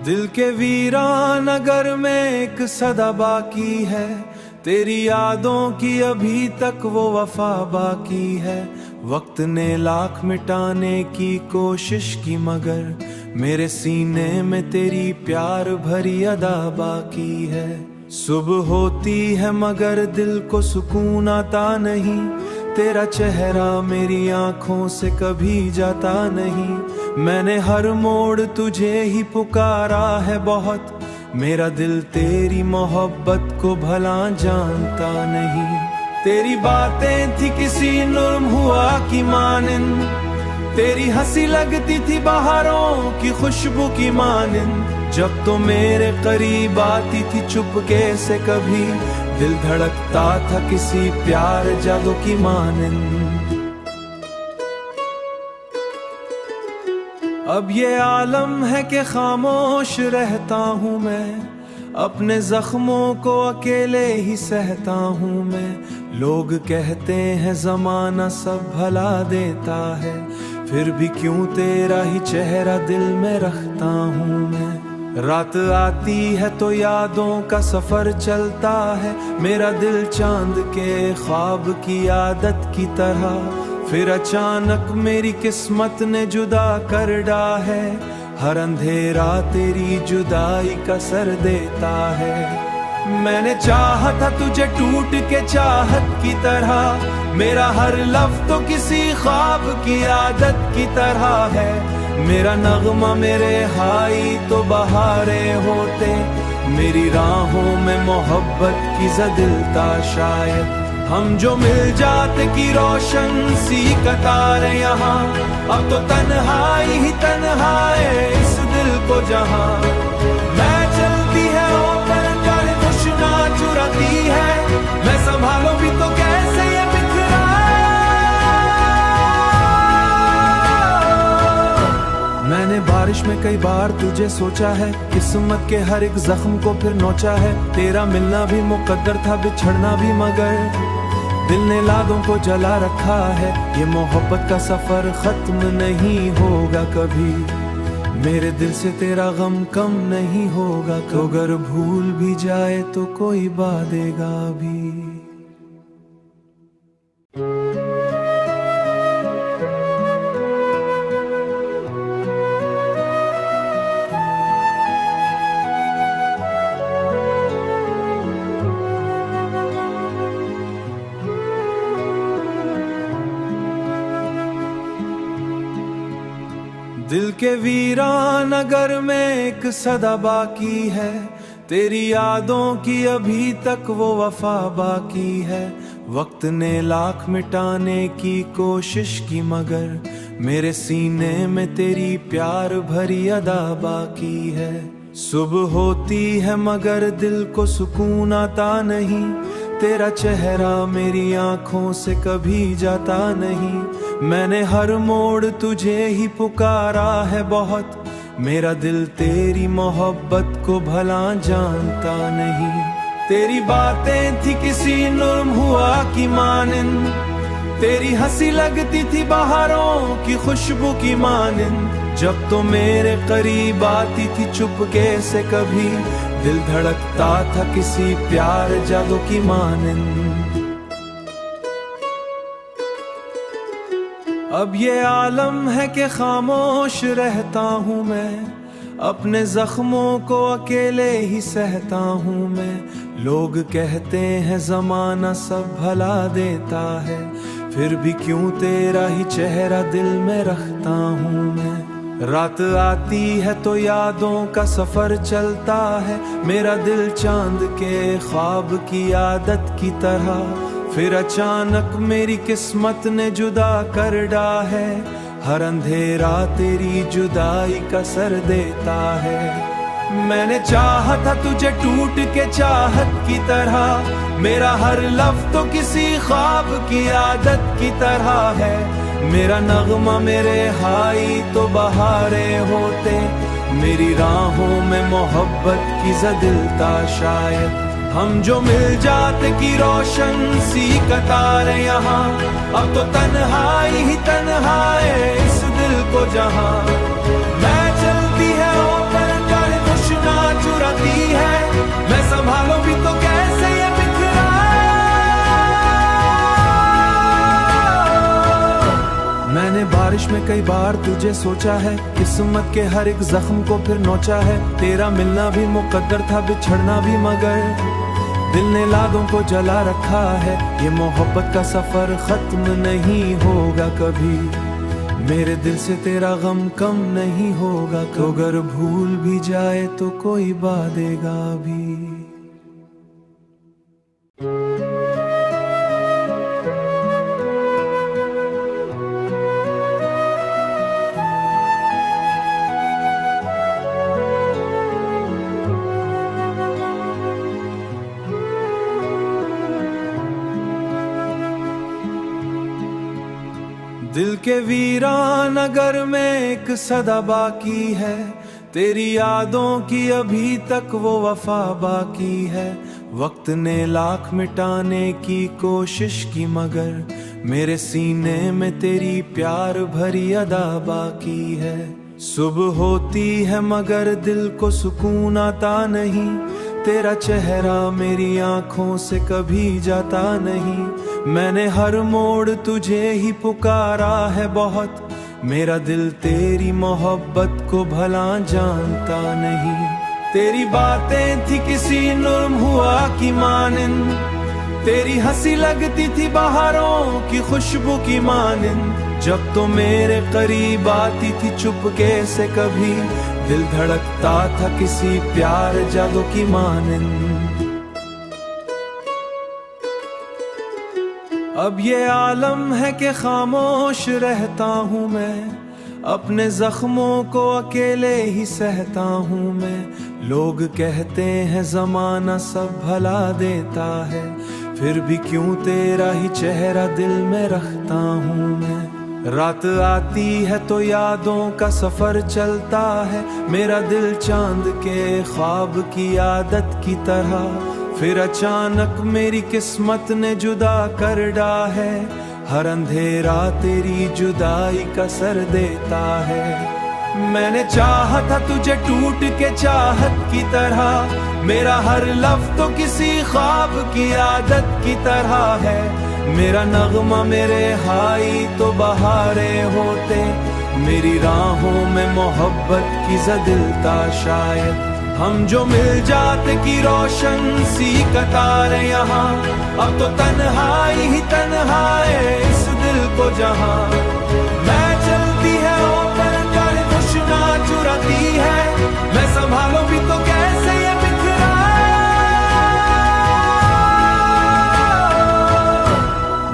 दिल के वीरान नगर में एक सदा बाकी है, तेरी यादों की अभी तक वो वफा बाकी है। वक्त ने लाख मिटाने की कोशिश की मगर मेरे सीने में तेरी प्यार भरी अदा बाकी है। सुबह होती है मगर दिल को सुकून आता नहीं, तेरा चेहरा मेरी आंखों से कभी जाता नहीं। मैंने हर मोड़ तुझे ही पुकारा है बहुत, मेरा दिल तेरी मोहब्बत को भला जानता नहीं। तेरी बातें थी किसी नुर्म हुआ की मानिंद, तेरी हंसी लगती थी बहारों की खुशबू की मानिंद। जब तो मेरे करीब आती थी चुपके से कभी, दिल धड़कता था किसी प्यार जादू की मानिंद। अब ये आलम है कि खामोश रहता हूँ मैं, अपने जख्मों को अकेले ही सहता हूँ मैं। लोग कहते हैं जमाना सब भला देता है, फिर भी क्यों तेरा ही चेहरा दिल में रखता हूँ मैं। रात आती है तो यादों का सफर चलता है, मेरा दिल चांद के ख्वाब की आदत की तरह। फिर अचानक मेरी किस्मत ने जुदा कर डाला है, हर अंधेरा तेरी जुदाई का सर देता है। मैंने चाहा था तुझे टूट के चाहत की तरह, मेरा हर लफ्ज़ तो किसी ख्वाब की आदत की तरह है। मेरा नगमा मेरे हाई तो बहारें होते, मेरी राहों में मोहब्बत की ज़दिलता शायद। हम जो मिल जाते की रोशन सी कतारें यहाँ, अब तो तन्हाई ही तन्हाई इस दिल को जहाँ। मैं चलती है ऊपर कर खुशना चुराती है, मैं संभालो भी तो कैसे ये बिखरा। मैंने बारिश में कई बार तुझे सोचा है, किस्मत के हर एक जख्म को फिर नोचा है। तेरा मिलना भी मुकद्दर था, बिछड़ना भी, मगर दिल ने यादों को जला रखा है। ये मोहब्बत का सफर खत्म नहीं होगा कभी, मेरे दिल से तेरा गम कम नहीं होगा। तो अगर भूल भी जाए तो कोई बातेगा भी। दिल के वीरान नगर में एक सदा बाकी है, तेरी यादों की अभी तक वो वफा बाकी है। वक्त ने लाख मिटाने की कोशिश की मगर मेरे सीने में तेरी प्यार भरी अदा बाकी है। सुबह होती है मगर दिल को सुकून आता नहीं, तेरा चेहरा मेरी आंखों से कभी जाता नहीं। मैंने हर मोड़ तुझे ही पुकारा है बहुत, मेरा दिल तेरी मोहब्बत को भला जानता नहीं। तेरी बातें थी किसी नुर्म हुआ की मानिंद, तेरी हंसी लगती थी बहारों की खुशबू की मानिंद। जब तो मेरे करीब आती थी चुपके से कभी, दिल धड़कता था किसी प्यार जादू की मानिंद। अब ये आलम है कि खामोश रहता हूँ मैं, अपने जख्मों को अकेले ही सहता हूँ मैं। लोग कहते हैं जमाना सब भला देता है, फिर भी क्यों तेरा ही चेहरा दिल में रखता हूँ मैं। रात आती है तो यादों का सफर चलता है, मेरा दिल चांद के ख्वाब की आदत की तरह। फिर अचानक मेरी किस्मत ने जुदा कर डाला है, हर अंधेरा तेरी जुदाई का सर देता है। मैंने चाहा था तुझे टूट के चाहत की तरह, मेरा हर लफ्ज़ तो किसी ख्वाब की आदत की तरह है। मेरा नगमा मेरे हाई तो बहारें होते, मेरी राहों में मोहब्बत की ज़दिलता शायद। हम जो मिल जाते की रोशन सी कतारें यहाँ, अब तो तन्हाई ही तन्हाई इस दिल को जहाँ। मैं चलती है ऊपर कर मैंने बारिश में कई बार तुझे सोचा है, किस्मत के हर एक जख्म को फिर नोचा है। तेरा मिलना भी मुकद्दर था, बिछड़ना भी, मगर दिल ने लादों को जला रखा है। ये मोहब्बत का सफर खत्म नहीं होगा कभी, मेरे दिल से तेरा गम कम नहीं होगा। तो अगर भूल भी जाए तो कोई बादेगा भी। दिल के वीरान नगर में एक सदा बाकी है, तेरी यादों की अभी तक वो वफा बाकी है। वक्त ने लाख मिटाने की कोशिश की, मगर मेरे सीने में तेरी प्यार भरी अदा बाकी है। सुबह होती है मगर दिल को सुकून आता नहीं, तेरा चेहरा मेरी आंखों से कभी जाता नहीं। मैंने हर मोड़ तुझे ही पुकारा है बहुत, मेरा दिल तेरी मोहब्बत को भला जानता नहीं। तेरी बातें थी किसी नुर्म हुआ की मानिंद, तेरी हंसी लगती थी बहारों की खुशबू की मानिंद। जब तो मेरे करीब आती थी चुपके से कभी, दिल धड़कता था किसी प्यार जादू की मानिंद। अब ये आलम है कि खामोश रहता हूँ मैं, अपने जख्मों को अकेले ही सहता हूँ मैं। लोग कहते हैं जमाना सब भला देता है, फिर भी क्यों तेरा ही चेहरा दिल में रखता हूँ मैं। रात आती है तो यादों का सफर चलता है, मेरा दिल चांद के ख्वाब की आदत की तरह। फिर अचानक मेरी किस्मत ने जुदा कर डाला है, हर अंधेरा तेरी जुदाई का सर देता है। मैंने चाहा था तुझे टूट के चाहत की तरह, मेरा हर लफ्ज़ तो किसी ख्वाब की आदत की तरह है। मेरा नगमा मेरे हाई तो बहारे होते, मेरी राहों में मोहब्बत की ज़दिलता शायद। हम जो मिल जाते की रोशन सी कतारें यहाँ, अब तो तन्हाई ही तन्हाई इस दिल को जहाँ। मैं चलती है ऊपर चाहे खुशना चुराती है, मैं संभालूं भी तो कैसे ये बिखरा।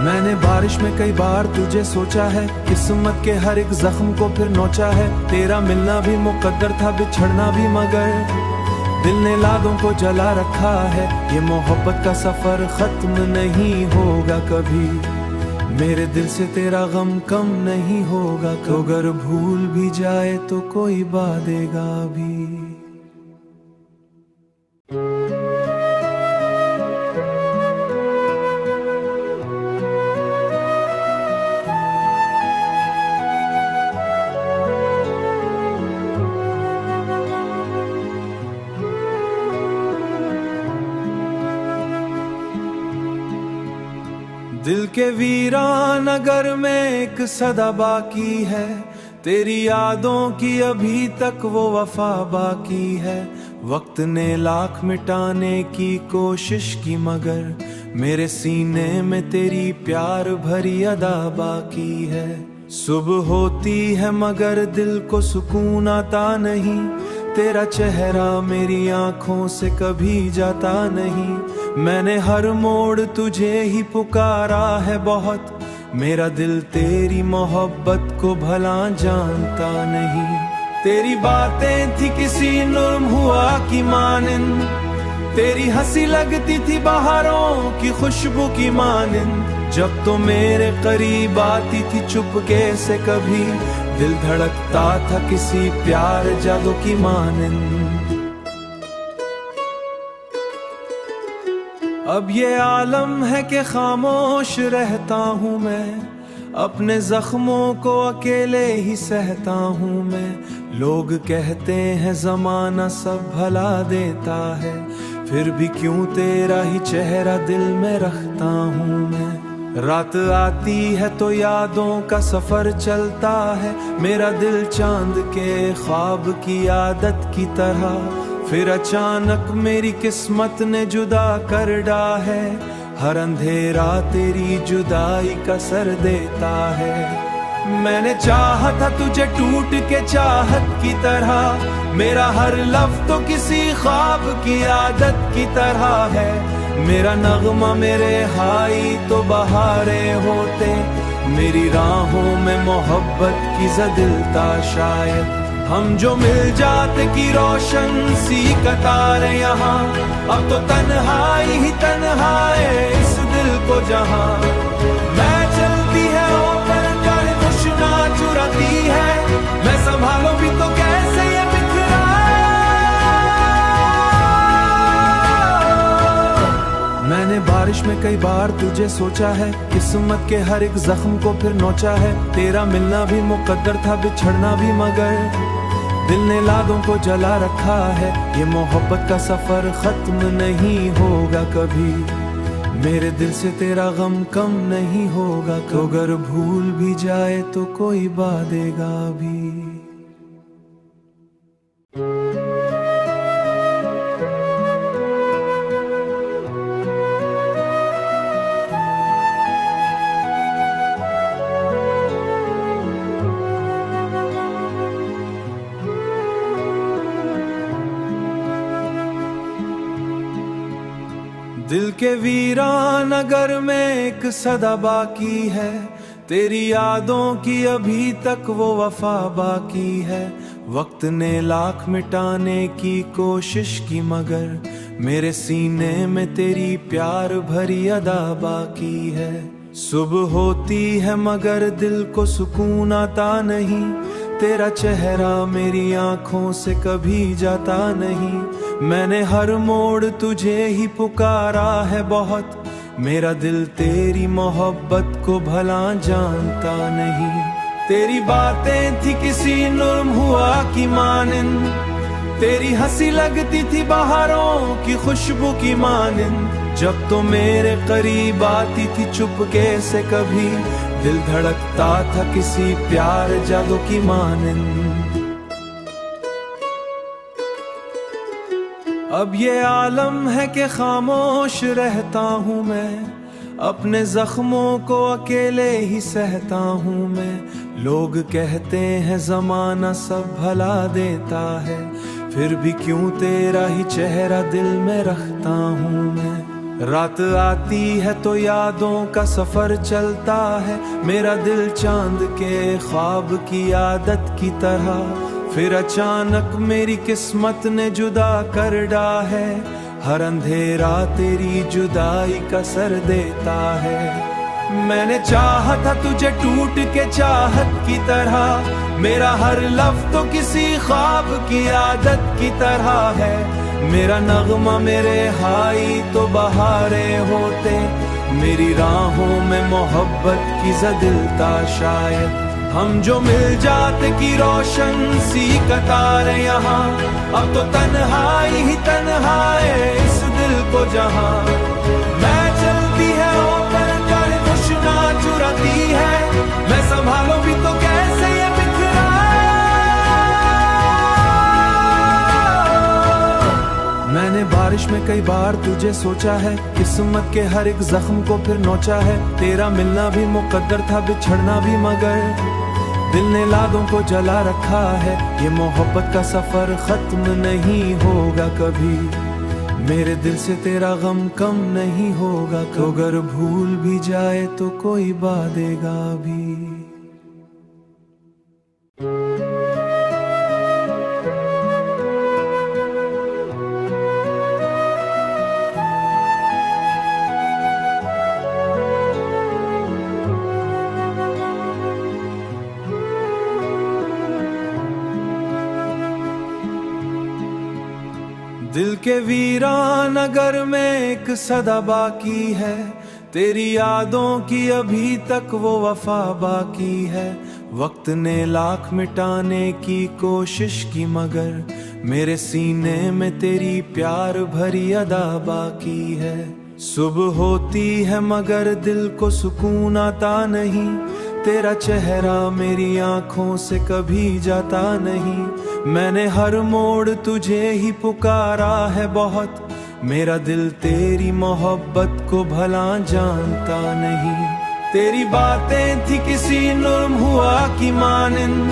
मैंने बारिश में कई बार तुझे सोचा है, किस्मत के हर एक जख्म को फिर नोचा है। तेरा मिलना भी मुकद्दर था, बिछड़ना भी, मगर दिल ने लादों को जला रखा है। ये मोहब्बत का सफर खत्म नहीं होगा कभी, मेरे दिल से तेरा गम कम नहीं होगा। तो अगर भूल भी जाए तो कोई बादेगा भी। दिल के वीरान नगर में एक सदा बाकी है, तेरी यादों की अभी तक वो वफा बाकी है। वक्त ने लाख मिटाने की कोशिश की, मगर मेरे सीने में तेरी प्यार भरी अदा बाकी है। सुबह होती है मगर दिल को सुकून आता नहीं, तेरा चेहरा मेरी आंखों से कभी जाता नहीं। मैंने हर मोड़ तुझे ही पुकारा है बहुत, मेरा दिल तेरी मोहब्बत को भला जानता नहीं। तेरी बातें थी किसी नुर्म हुआ की मानिंद, तेरी हंसी लगती थी बहारों की खुशबू की मानिंद। जब तो मेरे करीब आती थी चुपके से कभी, दिल धड़कता था किसी प्यार जादू की मानिंद। अब ये आलम है कि खामोश रहता हूँ मैं, अपने जख्मों को अकेले ही सहता हूँ मैं। लोग कहते हैं जमाना सब भला देता है, फिर भी क्यों तेरा ही चेहरा दिल में रखता हूँ मैं। रात आती है तो यादों का सफर चलता है, मेरा दिल चांद के ख्वाब की आदत की तरह। फिर अचानक मेरी किस्मत ने जुदा कर डाला है, हर अंधेरा तेरी जुदाई का सर देता है। मैंने चाहा था तुझे टूट के चाहत की तरह, मेरा हर लफ्ज़ तो किसी ख्वाब की आदत की तरह है। मेरा नगमा मेरे हाई तो बहारे होते, मेरी राहों में मोहब्बत की ज़दिलता शायद। हम जो मिल जाते की रोशन सी कतारें यहाँ, अब तो तन्हाई ही तन्हाई इस दिल को जहाँ। मैं चलती है ऊपर कर खुशना चुराती है, मैं संभालो भी तो कैसे ये बिखरा। मैंने बारिश में कई बार तुझे सोचा है, किस्मत के हर एक जख्म को फिर नोचा है। तेरा मिलना भी मुकद्दर था, बिछड़ना भी, मगर दिल ने यादों को जला रखा है। ये मोहब्बत का सफर खत्म नहीं होगा कभी, मेरे दिल से तेरा गम कम नहीं होगा। तो अगर भूल भी जाए तो कोई बादेगा भी। दिल के वीरान नगर में एक सदा बाकी है, तेरी यादों की अभी तक वो वफा बाकी है। वक्त ने लाख मिटाने की कोशिश की, मगर मेरे सीने में तेरी प्यार भरी अदा बाकी है। सुबह होती है मगर दिल को सुकून आता नहीं, तेरा चेहरा मेरी आंखों से कभी जाता नहीं। मैंने हर मोड़ तुझे ही पुकारा है बहुत, मेरा दिल तेरी मोहब्बत को भला जानता नहीं। तेरी बातें थी किसी नुर्म हुआ की मानिंद, तेरी हंसी लगती थी बहारों की खुशबू की मानिंद। जब तो मेरे करीब आती थी चुपके से कभी, दिल धड़कता था किसी प्यार जादू की मानिंद। अब ये आलम है कि खामोश रहता हूँ मैं, अपने जख्मों को अकेले ही सहता हूँ मैं। लोग कहते हैं जमाना सब भला देता है, फिर भी क्यों तेरा ही चेहरा दिल में रखता हूँ मैं। रात आती है तो यादों का सफर चलता है, मेरा दिल चांद के ख्वाब की आदत की तरह। फिर अचानक मेरी किस्मत ने जुदा कर डाला है, हर अंधेरा तेरी जुदाई का सर देता है। मैंने चाहा था तुझे टूट के चाहत की तरह, मेरा हर लफ्ज़ तो किसी ख्वाब की आदत की तरह है। मेरा नगमा मेरे हाई तो बहारे होते, मेरी राहों में मोहब्बत की ज़दिलता शायद। हम जो मिल जाते की रोशन सी कतारें यहाँ, अब तो तन्हाई ही तन्हाई इस दिल को जहाँ। मैं चलती है ऊपर कर खुशना चुराती है, मैं संभालो भी तो कैसे ये बिखरा। मैंने बारिश में कई बार तुझे सोचा है, किस्मत के हर एक जख्म को फिर नोचा है। तेरा मिलना भी मुकद्दर था, बिछड़ना भी, मगर दिल ने यादों को जला रखा है। ये मोहब्बत का सफर खत्म नहीं होगा कभी, मेरे दिल से तेरा गम कम नहीं होगा। तो अगर भूल भी जाए तो कोई बादेगा भी। दिल के वीरान नगर में एक सदा बाकी है, तेरी यादों की अभी तक वो वफा बाकी है। वक्त ने लाख मिटाने की कोशिश की, मगर मेरे सीने में तेरी प्यार भरी अदा बाकी है। सुबह होती है मगर दिल को सुकून आता नहीं, तेरा चेहरा मेरी आंखों से कभी जाता नहीं। मैंने हर मोड़ तुझे ही पुकारा है बहुत, मेरा दिल तेरी मोहब्बत को भला जानता नहीं। तेरी बातें थी किसी नुर्म हुआ की मानिंद,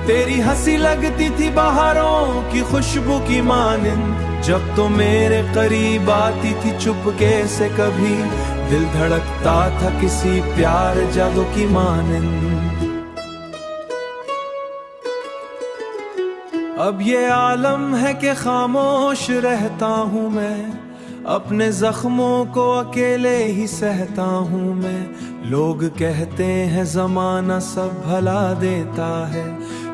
तेरी हंसी लगती थी बहारों की खुशबू की मानिंद। जब तो मेरे करीब आती थी चुपके से कभी, दिल धड़कता था किसी प्यार जादू की मानिंद। अब ये आलम है कि खामोश रहता हूँ मैं, अपने जख्मों को अकेले ही सहता हूँ मैं। लोग कहते हैं जमाना सब भला देता है,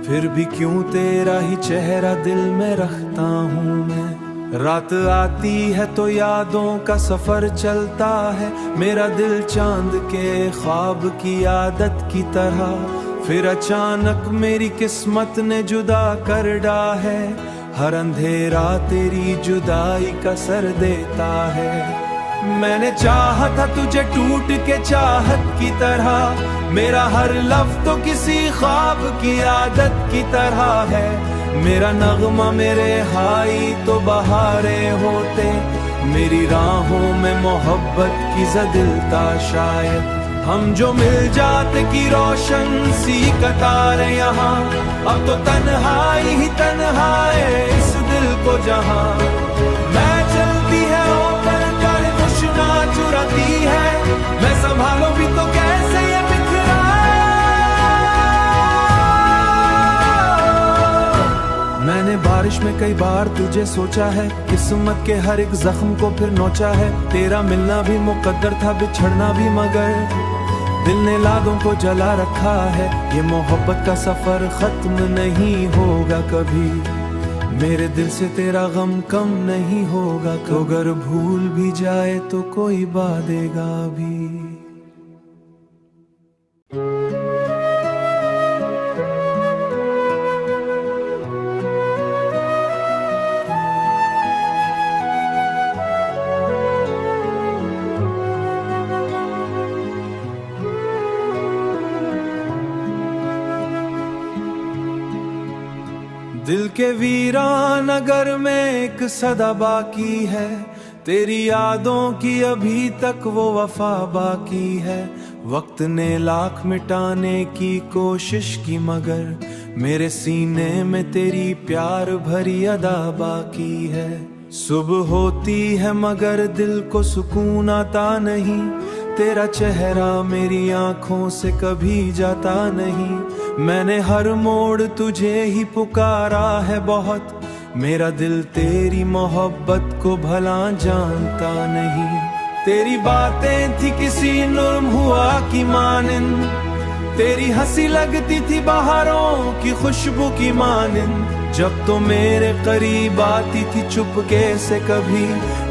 फिर भी क्यों तेरा ही चेहरा दिल में रखता हूँ मैं। रात आती है तो यादों का सफर चलता है, मेरा दिल चांद के ख्वाब की आदत की तरह। फिर अचानक मेरी किस्मत ने जुदा कर डाला है, हर अंधेरा तेरी जुदाई का सर देता है। मैंने चाहा था तुझे टूट के चाहत की तरह, मेरा हर लफ्ज़ तो किसी ख्वाब की आदत की तरह है। मेरा नगमा मेरे हाई तो बहारे होते, मेरी राहों में मोहब्बत की ज़दिलता शायद। हम जो मिल जाते की रोशन सी कतार यहाँ, अब तो तन्हाई ही तन्हाई इस दिल को जहाँ। मैं चलती है ऊपर कर खुशना चुराती है, मैं संभालो भी तो कैसे ये बिखरा। मैंने बारिश में कई बार तुझे सोचा है, किस्मत के हर एक जख्म को फिर नोचा है। तेरा मिलना भी मुकद्दर था, बिछड़ना भी, मगर दिल ने लादों को जला रखा है। ये मोहब्बत का सफर खत्म नहीं होगा कभी, मेरे दिल से तेरा गम कम नहीं होगा। तो अगर भूल भी जाए तो कोई बादेगा भी। दिल के वीरान नगर में एक सदा बाकी है, तेरी यादों की अभी तक वो वफा बाकी है। वक्त ने लाख मिटाने की कोशिश की, मगर मेरे सीने में तेरी प्यार भरी अदा बाकी है। सुबह होती है मगर दिल को सुकून आता नहीं, तेरा चेहरा मेरी आंखों से कभी जाता नहीं। मैंने हर मोड़ तुझे ही पुकारा है बहुत, मेरा दिल तेरी मोहब्बत को भला जानता नहीं। तेरी बातें थी किसी नुर्म हुआ की मानिंद, तेरी हंसी लगती थी बहारों की खुशबू की मानिंद। जब तो मेरे करीब आती थी चुपके से कभी,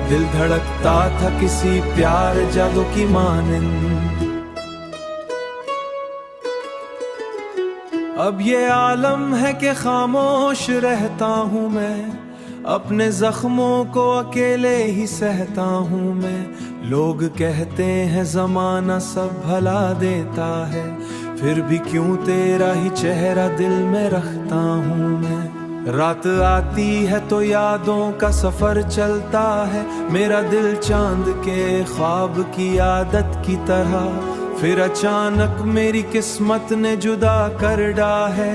दिल धड़कता था किसी प्यार जादू की मानिंद। अब ये आलम है कि खामोश रहता हूँ मैं, अपने जख्मों को अकेले ही सहता हूँ मैं। लोग कहते हैं जमाना सब भला देता है, फिर भी क्यों तेरा ही चेहरा दिल में रखता हूँ मैं। रात आती है तो यादों का सफर चलता है, मेरा दिल चांद के ख्वाब की आदत की तरह। फिर अचानक मेरी किस्मत ने जुदा कर डाला है,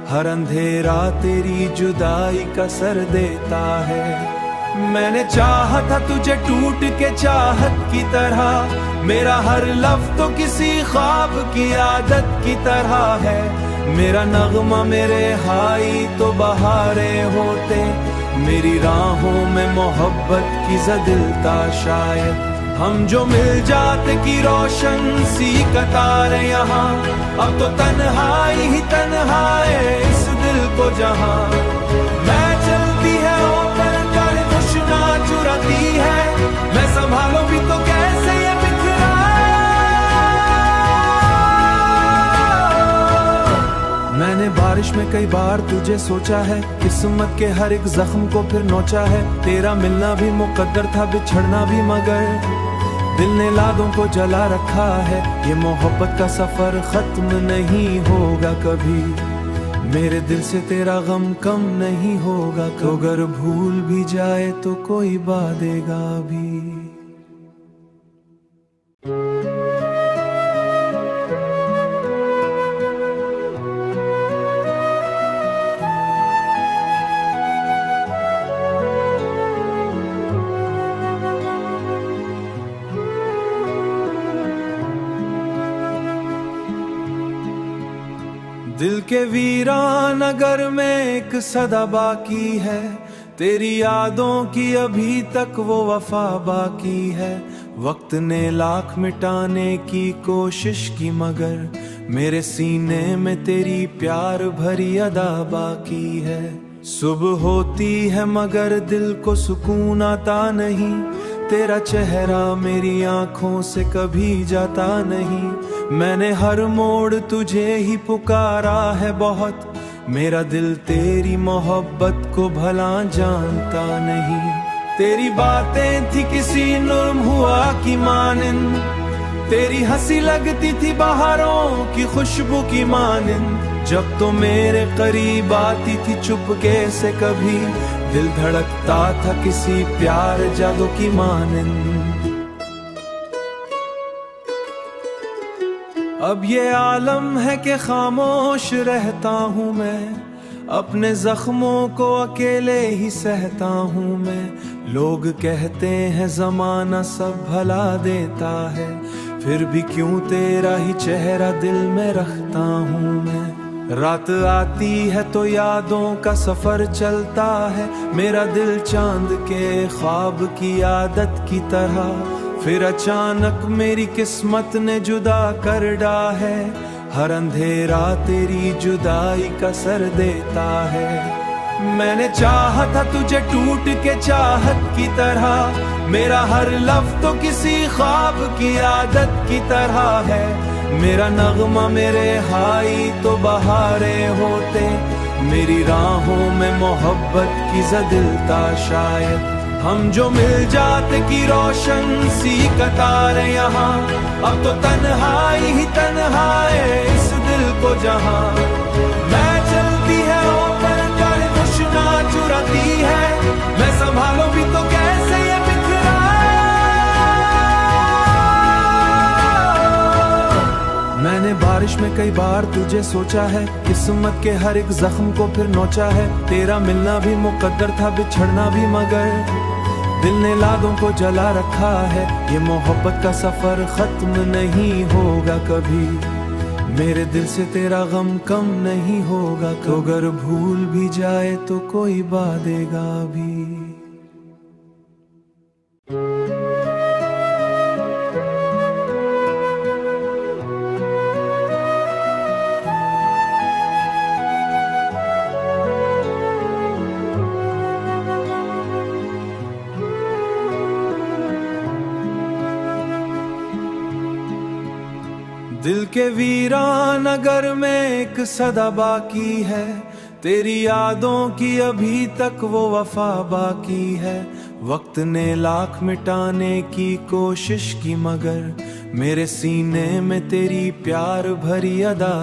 हर अंधेरा तेरी जुदाई का सर देता है। मैंने चाहा था तुझे टूट के चाहत की तरह, मेरा हर लफ्ज़ तो किसी ख्वाब की आदत की तरह है। मेरा नगमा मेरे हाई तो बहारे होते, मेरी राहों में मोहब्बत की ज़दिलता शायद। हम जो मिल जाते की रोशन सी कतार यहाँ, अब तो तन्हाई ही तन्हाई इस दिल को जहाँ। मैं चलती है ऊपर कर खुशना चुराती है, मैं संभालो भी तो कैसे ये बिखरा। मैंने बारिश में कई बार तुझे सोचा है, किस्मत के हर एक जख्म को फिर नोचा है। तेरा मिलना भी मुकद्दर था, बिछड़ना भी, मगर दिल ने लादों को जला रखा है, ये मोहब्बत का सफर खत्म नहीं होगा कभी। मेरे दिल से तेरा गम कम नहीं होगा, तो अगर भूल भी जाए तो कोई बादेगा भी। दिल के वीरान नगर में एक सदा बाकी है, तेरी यादों की अभी तक वो वफा बाकी है। वक्त ने लाख मिटाने की कोशिश की, मगर मेरे सीने में तेरी प्यार भरी अदा बाकी है। सुबह होती है मगर दिल को सुकून आता नहीं, तेरा चेहरा मेरी आंखों से कभी जाता नहीं। मैंने हर मोड़ तुझे ही पुकारा है बहुत, मेरा दिल तेरी मोहब्बत को भला जानता नहीं। तेरी बातें थी किसी नुर्म हुआ की मानिंद, तेरी हंसी लगती थी बहारों की खुशबू की मानिंद। जब तो मेरे करीब आती थी चुपके से कभी, दिल धड़कता था किसी प्यार जादू की मानिंद। अब ये आलम है कि खामोश रहता हूँ मैं, अपने जख्मों को अकेले ही सहता हूँ मैं। लोग कहते हैं जमाना सब भला देता है, फिर भी क्यों तेरा ही चेहरा दिल में रखता हूँ मैं। रात आती है तो यादों का सफर चलता है, मेरा दिल चांद के ख्वाब की आदत की तरह। फिर अचानक मेरी किस्मत ने जुदा कर डाला है, हर अंधेरा तेरी जुदाई का सर देता है। मैंने चाहा था तुझे टूट के चाहत की तरह, मेरा हर लफ्ज़ तो किसी ख्वाब की आदत की तरह है। मेरा नगमा मेरे हाई तो बहारे होते, मेरी राहों में मोहब्बत की ज़दिलता शायद। हम जो मिल जाते की रोशन सी कतार यहाँ, अब तो तन्हाई ही तन्हाई इस दिल को जहाँ। मैं चलती है ऊपर कर खुशना चुराती है, मैं संभालो भी तो कैसे ये बिखरा। मैंने बारिश में कई बार तुझे सोचा है, किस्मत के हर एक जख्म को फिर नोचा है। तेरा मिलना भी मुकद्दर था, बिछड़ना भी, मगर दिल ने लादों को जला रखा है। ये मोहब्बत का सफर खत्म नहीं होगा कभी। मेरे दिल से तेरा गम कम नहीं होगा, तो अगर भूल भी जाए तो कोई बादेगा भी। दिल के वीरान नगर में एक सदा बाकी है, तेरी यादों की अभी तक वो वफा बाकी है। वक्त ने लाख मिटाने की कोशिश की, मगर मेरे सीने में तेरी प्यार भरी अदा